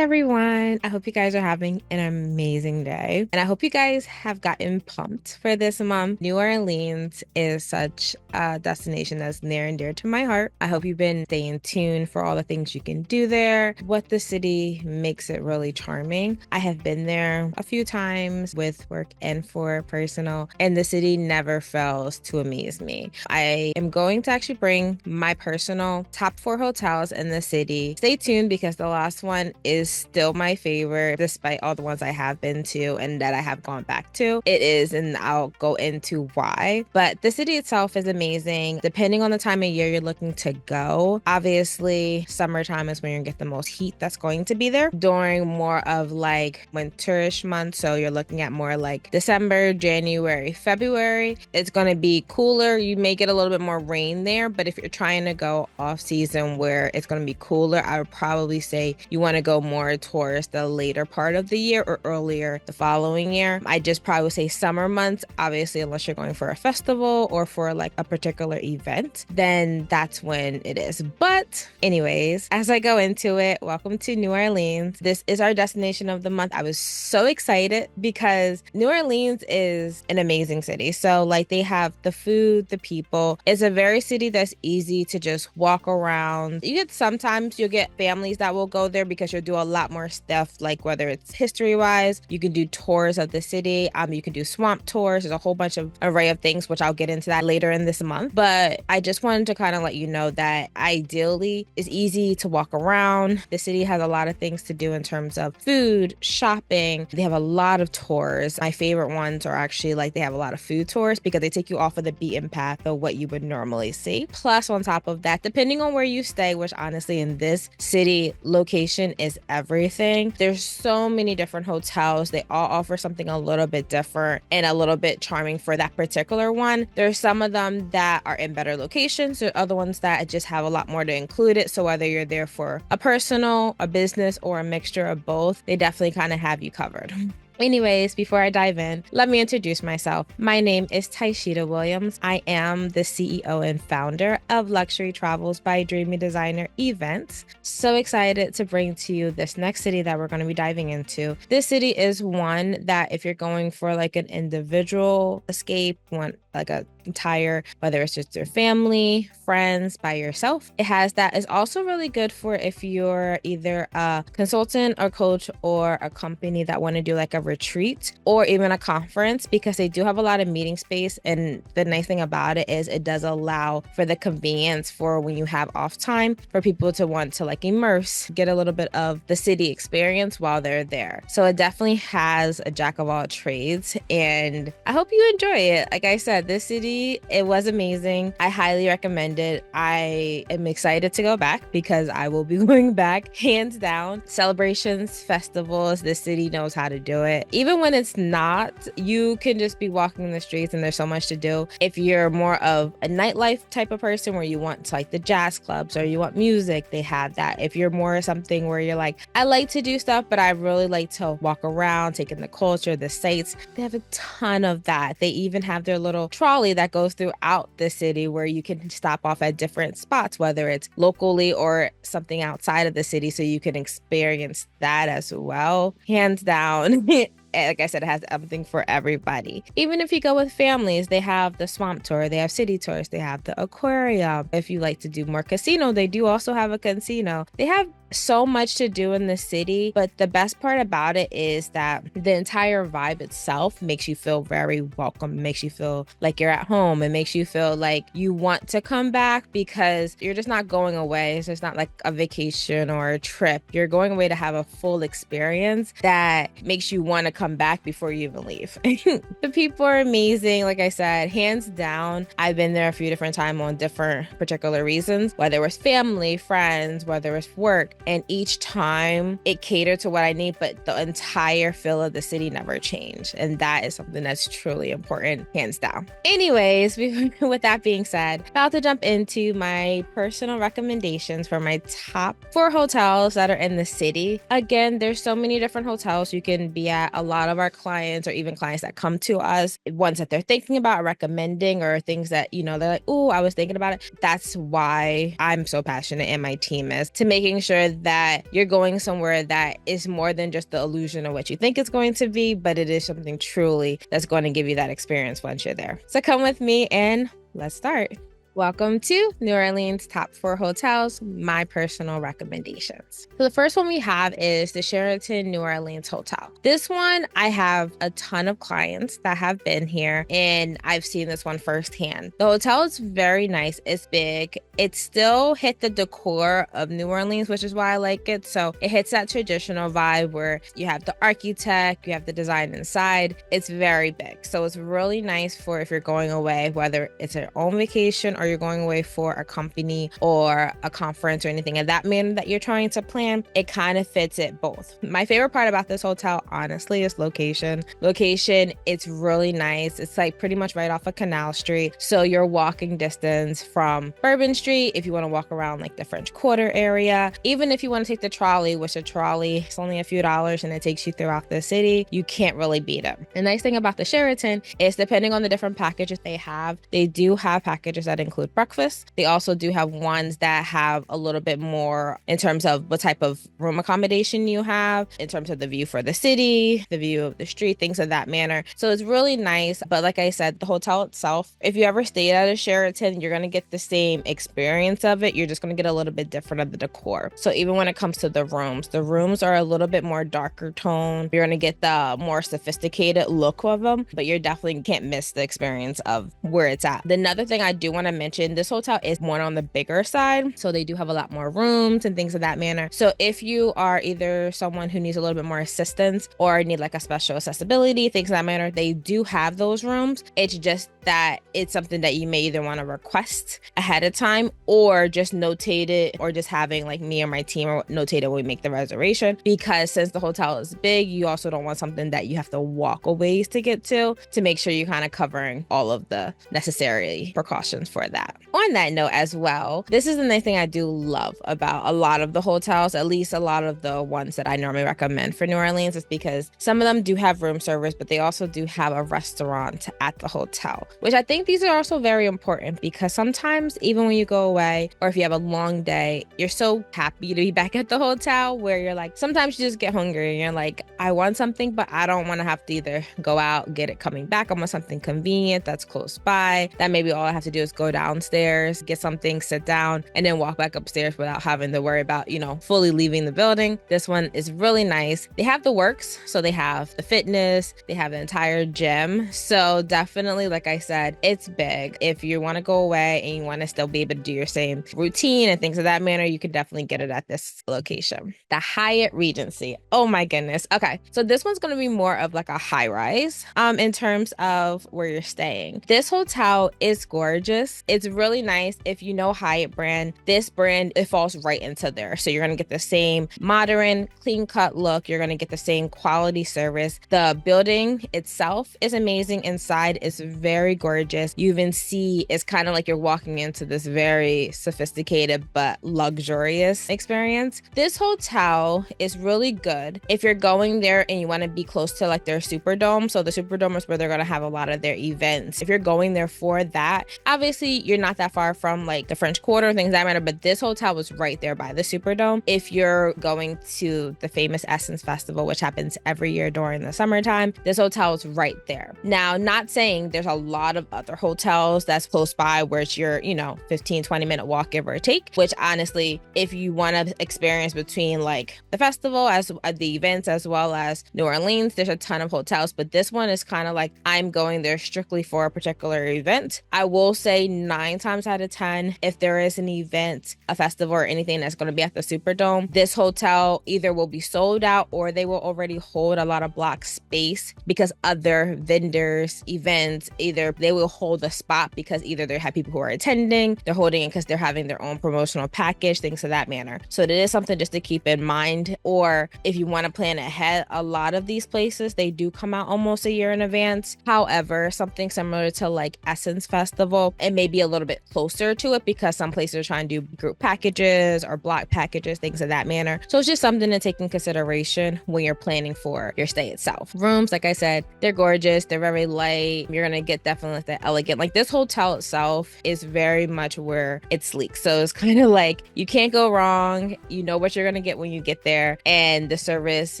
everyone. I hope you guys are having an amazing day. And I hope you guys have gotten pumped for this month. New Orleans is such a destination that's near and dear to my heart. I hope you've been staying tuned for all the things you can do there, what the city makes it really charming. I have been there a few times with work and for personal, and the city never fails to amaze me. I am going to actually bring my personal top 4 hotels in the city. Stay tuned because the last one is still my favorite despite all the ones I have been to and that I have gone back to. It is, and I'll go into why. But the city itself is amazing. Depending on the time of year you're looking to go, obviously summertime is when you get the most heat that's going to be there. During more of like winterish months, so you're looking at more like December, January, February, it's going to be cooler. You may get a little bit more rain there, but if you're trying to go off season where it's going to be cooler, I would probably say you want to go more towards the later part of the year or earlier the following year. I just probably would say summer months, obviously, unless you're going for a festival or for like a particular event, then that's when it is. But anyways, as I go into it, welcome to New Orleans. This is our destination of the month. I was so excited because New Orleans is an amazing city. So like they have the food, the people. It's a very city that's easy to just walk around. Sometimes you'll get families that will go there because you'll do a lot more stuff, like whether it's history wise, you can do tours of the city, you can do swamp tours. There's a whole bunch of array of things, which I'll get into that later in this month. But I just wanted to kind of let you know that ideally it's easy to walk around. The city has a lot of things to do in terms of food, shopping. They have a lot of tours. My favorite ones are actually like they have a lot of food tours because they take you off of the beaten path of what you would normally see. Plus, on top of that, depending on where you stay, which honestly in this city, location is everything. There's so many different hotels. They all offer something a little bit different and a little bit charming for that particular one. There's some of them that are in better locations. There are other ones that just have a lot more to include it. So whether you're there for a personal, a business, or a mixture of both, they definitely kind of have you covered. Anyways, before I dive in, let me introduce myself. My name is Taishita Williams. I am the CEO and founder of Luxury Travels by Dreamy Designer Events. So excited to bring to you this next city that we're going to be diving into. This city is one that if you're going for like an individual escape, want like a entire, whether it's just your family, friends, by yourself, it has that. It's also really good for if you're either a consultant or coach or a company that want to do like a retreat or even a conference, because they do have a lot of meeting space. And the nice thing about it is it does allow for the convenience for when you have off time for people to want to like immerse, get a little bit of the city experience while they're there. So it definitely has a jack of all trades, and I hope you enjoy it. Like I said, this city, it was amazing. I highly recommend it. I am excited to go back because I will be going back hands down. Celebrations, festivals, this city knows how to do it. Even when it's not, you can just be walking the streets and there's so much to do. If you're more of a nightlife type of person where you want to like the jazz clubs or you want music, they have that. If you're more something where you're like, I like to do stuff, but I really like to walk around, take in the culture, the sights, they have a ton of that. They even have their little trolley that goes throughout the city where you can stop off at different spots, whether it's locally or something outside of the city, so you can experience that as well. Hands down. Like I said, it has something for everybody. Even if you go with families, they have the swamp tour, they have city tours, they have the aquarium. If you like to do more casino, they do also have a casino. They have so much to do in the city, but the best part about it is that the entire vibe itself makes you feel very welcome, makes you feel like you're at home. It makes you feel like you want to come back because you're just not going away. It's just not like a vacation or a trip. You're going away to have a full experience that makes you want to come back before you even leave. The people are amazing. Like I said, hands down, I've been there a few different times on different particular reasons, whether it was family, friends, whether it's work. And each time it catered to what I need, but the entire feel of the city never changed. And that is something that's truly important, hands down. Anyways, with that being said, about to jump into my personal recommendations for my top 4 hotels that are in the city. Again, there's so many different hotels you can be at. A lot of our clients or even clients that come to us, ones that they're thinking about recommending or things that, they're like, oh, I was thinking about it. That's why I'm so passionate and my team is to making sure that you're going somewhere that is more than just the illusion of what you think it's going to be, but it is something truly that's going to give you that experience once you're there. So come with me and let's start. Welcome to New Orleans Top 4 Hotels, my personal recommendations. So the first one we have is the Sheraton New Orleans Hotel. This one, I have a ton of clients that have been here and I've seen this one firsthand. The hotel is very nice. It's big. It still hit the decor of New Orleans, which is why I like it. So it hits that traditional vibe where you have the architect, you have the design inside. It's very big. So it's really nice for if you're going away, whether it's your own vacation or you're going away for a company or a conference or anything of that manner that you're trying to plan. It kind of fits it both. My favorite part about this hotel, honestly, is location. It's really nice. It's like pretty much right off of Canal Street. So you're walking distance from Bourbon Street if you want to walk around like the French Quarter area. Even if you want to take the trolley, which a trolley is only a few dollars and it takes you throughout the city, you can't really beat it. The nice thing about the Sheraton is depending on the different packages they do have packages that include breakfast. They also do have ones that have a little bit more in terms of what type of room accommodation you have, in terms of the view for the city, the view of the street, things of that manner. So it's really nice. But like I said, the hotel itself, if you ever stayed at a Sheraton, you're going to get the same experience of it. You're just going to get a little bit different of the decor. So even when it comes to the rooms are a little bit more darker tone. You're going to get the more sophisticated look of them, but you definitely can't miss the experience of where it's at. Another thing I do want to mention, this hotel is more on the bigger side. So they do have a lot more rooms and things of that manner. So if you are either someone who needs a little bit more assistance or need like a special accessibility, things of that manner, they do have those rooms. It's just that it's something that you may either want to request ahead of time or just notate it, or just having like me or my team notate it when we make the reservation, because since the hotel is big, you also don't want something that you have to walk a ways to get to make sure you're kind of covering all of the necessary precautions for that. On that note as well, this is the nice thing I do love about a lot of the hotels, at least a lot of the ones that I normally recommend for New Orleans, is because some of them do have room service, but they also do have a restaurant at the hotel, which I think these are also very important, because sometimes even when you go away or if you have a long day, you're so happy to be back at the hotel where you're like, sometimes you just get hungry and you're like, I want something, but I don't want to have to either go out, get it coming back. I want something convenient that's close by, that maybe all I have to do is go downstairs, get something, sit down, and then walk back upstairs without having to worry about, fully leaving the building. This one is really nice. They have the works. So they have the fitness, they have the entire gym. So definitely, like I said, it's big. If you want to go away and you want to still be able to do your same routine and things of that manner, you could definitely get it at this location. The Hyatt Regency. Oh my goodness. Okay. So this one's going to be more of like a high rise in terms of where you're staying. This hotel is gorgeous. It's really nice. If you know Hyatt brand, this brand, it falls right into there. So you're going to get the same modern, clean cut look. You're going to get the same quality service. The building itself is amazing. Inside is very gorgeous. You even see it's kind of like you're walking into this very sophisticated but luxurious experience. This hotel is really good if you're going there and you want to be close to like their Superdome. So the Superdome is where they're going to have a lot of their events. If you're going there for that, obviously you're not that far from like the French Quarter, things that matter, but this hotel was right there by the Superdome. If you're going to the famous Essence Festival, which happens every year during the summertime, this hotel is right there. Now, not saying there's a lot of other hotels that's close by where it's your, 15-20 minute walk, give or take, which honestly, if you want to experience between like the festival as the events as well as New Orleans, there's a ton of hotels, but this one is kind of like I'm going there strictly for a particular event. I will say 9 times out of 10, if there is an event, a festival or anything that's going to be at the Superdome, this hotel either will be sold out or they will already hold a lot of block space because other vendors, events, either they will hold a spot because either they have people who are attending, they're holding it because they're having their own promotional package, things of that manner. So it is something just to keep in mind. Or if you want to plan ahead, a lot of these places, they do come out almost a year in advance. However, something similar to like Essence Festival, it may maybe a little bit closer to it because some places are trying to do group packages or block packages, things of that manner. So it's just something to take in consideration when you're planning for your stay itself. Rooms, like I said, they're gorgeous. They're very light. You're going to get definitely like that elegant. Like this hotel itself is very much where it's sleek. So it's kind of like you can't go wrong. You know what you're going to get when you get there. And the service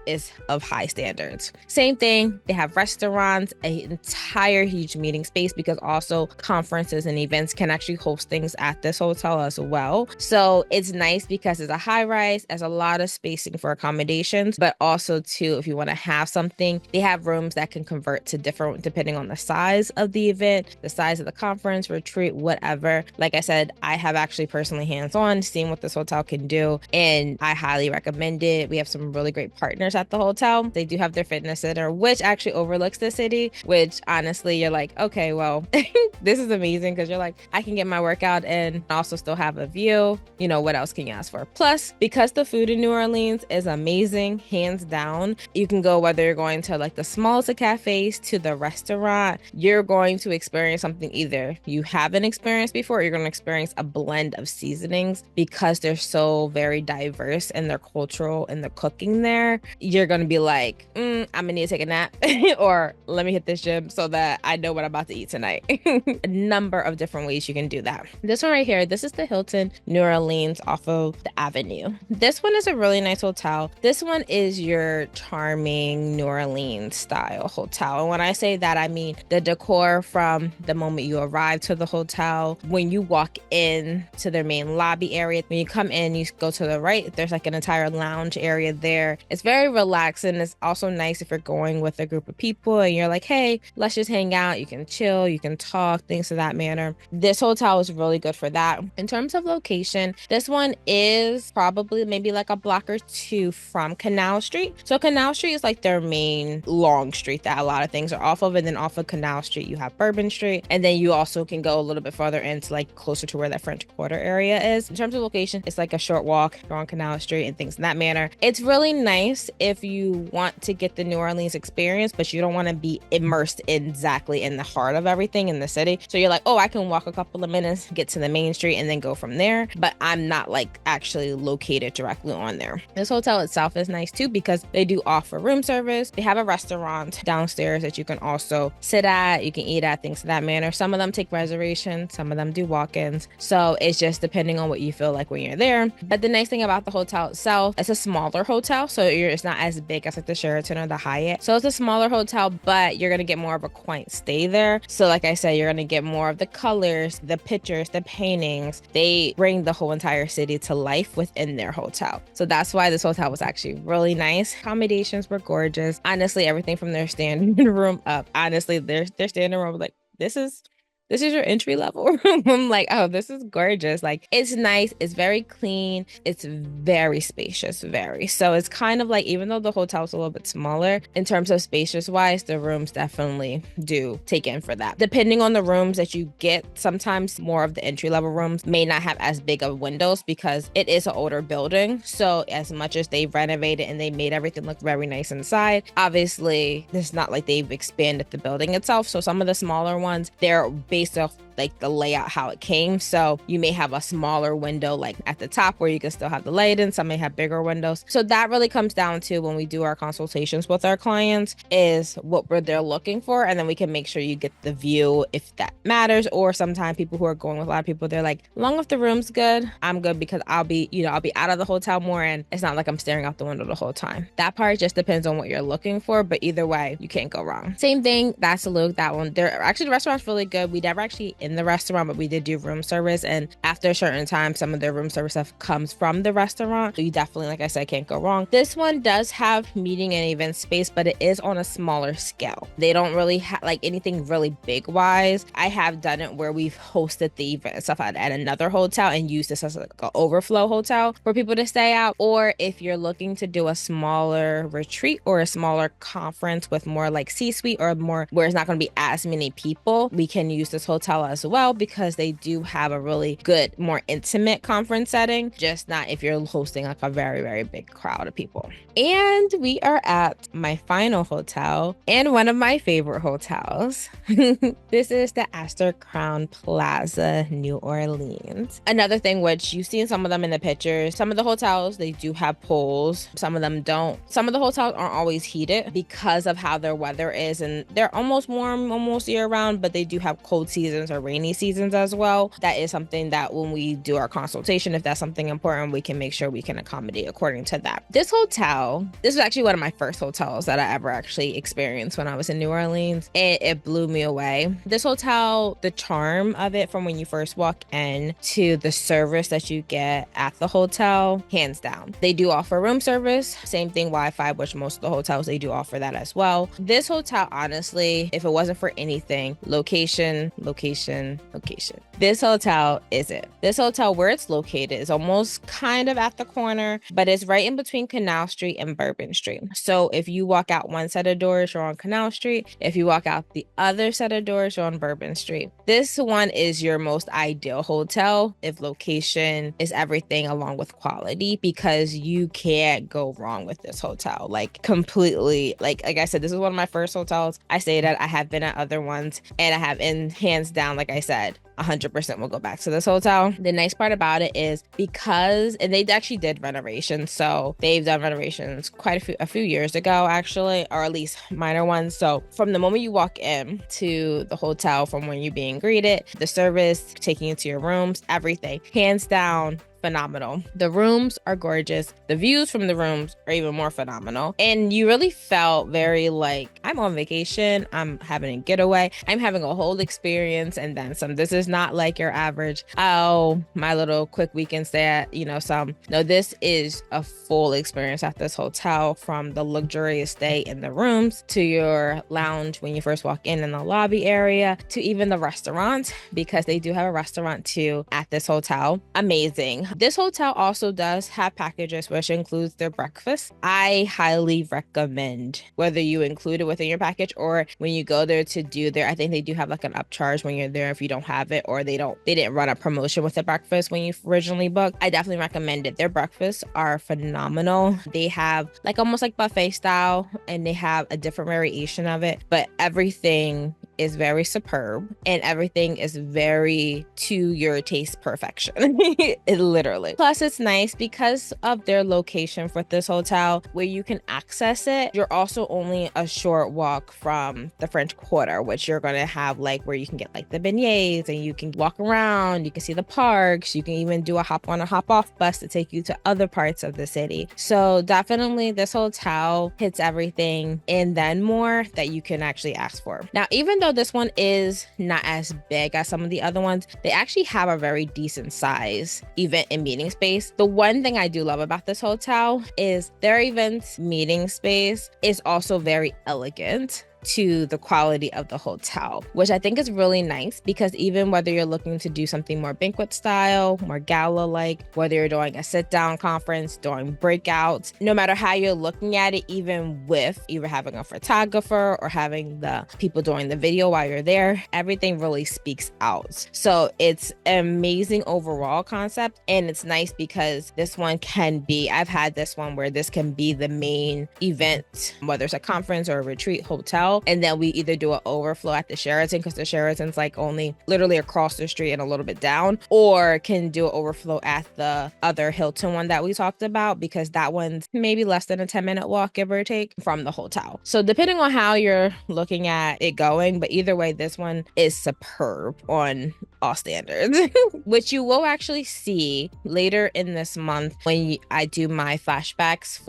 is of high standards. Same thing. They have restaurants, an entire huge meeting space because also conferences and events can actually host things at this hotel as well. So it's nice because it's a high rise, there's a lot of spacing for accommodations, but also too, if you want to have something, they have rooms that can convert to different depending on the size of the event, the size of the conference, retreat, whatever. Like I said, I have actually personally hands-on seen what this hotel can do, and I highly recommend it. We have some really great partners at the hotel. They do have their fitness center, which actually overlooks the city, which honestly, you're like, okay, well, this is amazing because you're like, I can get my workout and also still have a view. You know, what else can you ask for? Plus, because the food in New Orleans is amazing, hands down, you can go whether you're going to like the smallest of cafes to the restaurant, you're going to experience something either you haven't experienced before, or you're going to experience a blend of seasonings because they're so very diverse in their cultural and the cooking there. You're going to be like, I'm gonna need to take a nap or let me hit this gym so that I know what I'm about to eat tonight. A number of different ways you can do that. This one right here, this is the Hilton New Orleans off of the Avenue. This one is a really nice hotel. This one is your charming New Orleans style hotel. And when I say that, I mean the decor from the moment you arrive to the hotel, when you walk in to their main lobby area, when you come in, you go to the right, there's like an entire lounge area there. It's very relaxing. It's also nice if you're going with a group of people and you're like, hey, let's just hang out. You can chill, you can talk, things of that manner. This hotel is really good for that. In terms of location, this one is probably maybe like a block or two from Canal Street. So Canal Street is like their main long street that a lot of things are off of. And then off of Canal Street, you have Bourbon Street. And then you also can go a little bit further into like closer to where that French Quarter area is. In terms of location, it's like a short walk on Canal Street and things in that manner. It's really nice if you want to get the New Orleans experience, but you don't want to be immersed exactly in the heart of everything in the city. So you're like, oh, I can walk a couple of minutes, get to the main street and then go from there. But I'm not like actually located directly on there. This hotel itself is nice too because they do offer room service. They have a restaurant downstairs that you can also sit at, you can eat at, things of that manner. Some of them take reservations, some of them do walk-ins. So it's just depending on what you feel like when you're there. But the nice thing about the hotel itself, it's a smaller hotel. So it's not as big as like the Sheraton or the Hyatt. So it's a smaller hotel, but you're going to get more of a quaint stay there. So like I said, you're going to get more of the colors, the pictures, the paintings. They bring the whole entire city to life within their hotel. So that's why this hotel was actually really nice. Accommodations were gorgeous. Honestly, everything from their standing room up. Honestly, their standing room was like, this is your entry level room. I'm like, oh, this is gorgeous. Like, it's nice. It's very clean. It's very spacious, very. So it's kind of like, even though the hotel's a little bit smaller in terms of spacious wise, the rooms definitely do take in for that. Depending on the rooms that you get, sometimes more of the entry level rooms may not have as big of windows because it is an older building. So as much as they've renovated and they made everything look very nice inside, obviously it's not like they've expanded the building itself. So some of the smaller ones, they're based off like the layout how it came. So you may have a smaller window like at the top where you can still have the light in. Some may have bigger windows. So that really comes down to when we do our consultations with our clients is what they're looking for. And then we can make sure you get the view if that matters. Or sometimes people who are going with a lot of people, they're like, long as the room's good, I'm good because I'll be out of the hotel more and it's not like I'm staring out the window the whole time. That part just depends on what you're looking for. But either way, you can't go wrong. Same thing. That's a look. That one. Actually, the restaurant's really good. We never actually in the restaurant, but we did do room service, and after a certain time some of their room service stuff comes from the restaurant, so you definitely, like I said, can't go wrong. This one does have meeting and event space, but it is on a smaller scale. They don't really have like anything really big wise. I have done it where we've hosted the event and stuff at another hotel and used this as like an overflow hotel for people to stay out, or if you're looking to do a smaller retreat or a smaller conference with more like C-suite or more where it's not going to be as many people, we can use this hotel as well, because they do have a really good, more intimate conference setting, just not if you're hosting like a very, very big crowd of people. And we are at my final hotel and one of my favorite hotels. This is the Astor Crowne Plaza, New Orleans. Another thing, which you've seen some of them in the pictures, some of the hotels, they do have pools. Some of them don't. Some of the hotels aren't always heated because of how their weather is, and they're almost warm almost year round, but they do have cold seasons or rainy seasons as well. That is something that when we do our consultation, if that's something important, we can make sure we can accommodate according to that. This hotel, this was actually one of my first hotels that I ever actually experienced when I was in New Orleans. It blew me away. This hotel, the charm of it from when you first walk in to the service that you get at the hotel, hands down. They do offer room service, same thing Wi-Fi, which most of the hotels, they do offer that as well. This hotel, honestly, if it wasn't for anything, location. This hotel is it. This hotel, where it's located, is almost kind of at the corner, but it's right in between Canal Street and Bourbon Street. So if you walk out one set of doors, you're on Canal Street. If you walk out the other set of doors, you're on Bourbon Street. This one is your most ideal hotel if location is everything along with quality, because you can't go wrong with this hotel. Like completely, like I said, this is one of my first hotels. I say that I have been at other ones, and I have, in hands down, like I said, 100% will go back to this hotel. The nice part about it is because, and they actually did renovations, so they've done renovations quite a few years ago actually, or at least minor ones. So from the moment you walk in to the hotel, from when you're being greeted, the service, taking you to your rooms, everything, hands down, phenomenal. The rooms are gorgeous. The views from the rooms are even more phenomenal. And you really felt very like, I'm on vacation, I'm having a getaway, I'm having a whole experience and then some. This is not like your average, oh, my little quick weekend stay at, no, this is a full experience at this hotel, from the luxurious stay in the rooms to your lounge when you first walk in the lobby area, to even the restaurant, because they do have a restaurant too at this hotel. Amazing. This hotel also does have packages, which includes their breakfast. I highly recommend whether you include it within your package or when you go there to do I think they do have like an upcharge when you're there if you don't have it, or they didn't run a promotion with the breakfast when you originally booked. I definitely recommend it. Their breakfasts are phenomenal. They have like almost like buffet style, and they have a different variation of it, but everything is very superb and everything is very to your taste perfection. Literally. Plus, it's nice because of their location for this hotel, where you can access it. You're also only a short walk from the French Quarter, which you're going to have like where you can get like the beignets and you can walk around, you can see the parks, you can even do a hop on a hop off bus to take you to other parts of the city. So definitely this hotel hits everything and then more that you can actually ask for. Now, even though this one is not as big as some of the other ones, they actually have a very decent size event and meeting space. The one thing I do love about this hotel is their events meeting space is also very elegant to the quality of the hotel, which I think is really nice, because even whether you're looking to do something more banquet style, more gala like, whether you're doing a sit down conference, doing breakouts, no matter how you're looking at it, even with either having a photographer or having the people doing the video while you're there, everything really speaks out. So it's an amazing overall concept, and it's nice because this one can be, I've had this one where this can be the main event, whether it's a conference or a retreat hotel. And then we either do an overflow at the Sheraton, because the Sheraton's like only literally across the street and a little bit down, or can do an overflow at the other Hilton one that we talked about, because that one's maybe less than a 10-minute walk, give or take, from the hotel. So depending on how you're looking at it going, but either way, this one is superb on all standards, which you will actually see later in this month when I do my flashbacks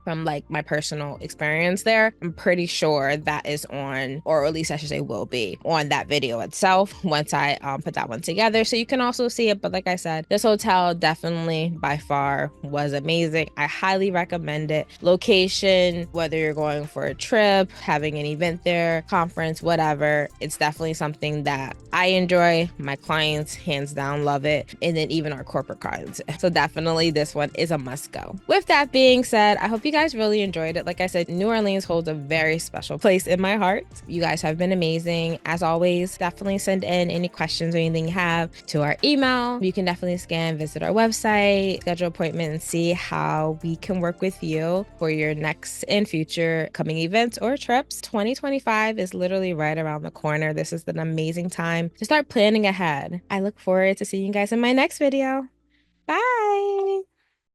from like my personal experience there. I'm pretty sure that is on, or at least I should say will be on that video itself once I put that one together, so you can also see it. But like I said, this hotel definitely by far was amazing. I highly recommend it. Location, whether you're going for a trip, having an event there, conference, whatever, it's definitely something that I enjoy. My clients hands down love it, and then even our corporate clients. So definitely this one is a must go. With that being said, I hope you guys really enjoyed it. Like I said, New Orleans holds a very special place place in my heart. You guys have been amazing. As always, definitely send in any questions or anything you have to our email. You can definitely visit our website, schedule an appointment, and see how we can work with you for your next and future coming events or trips. 2025 is literally right around the corner. This is an amazing time to start planning ahead. I look forward to seeing you guys in my next video.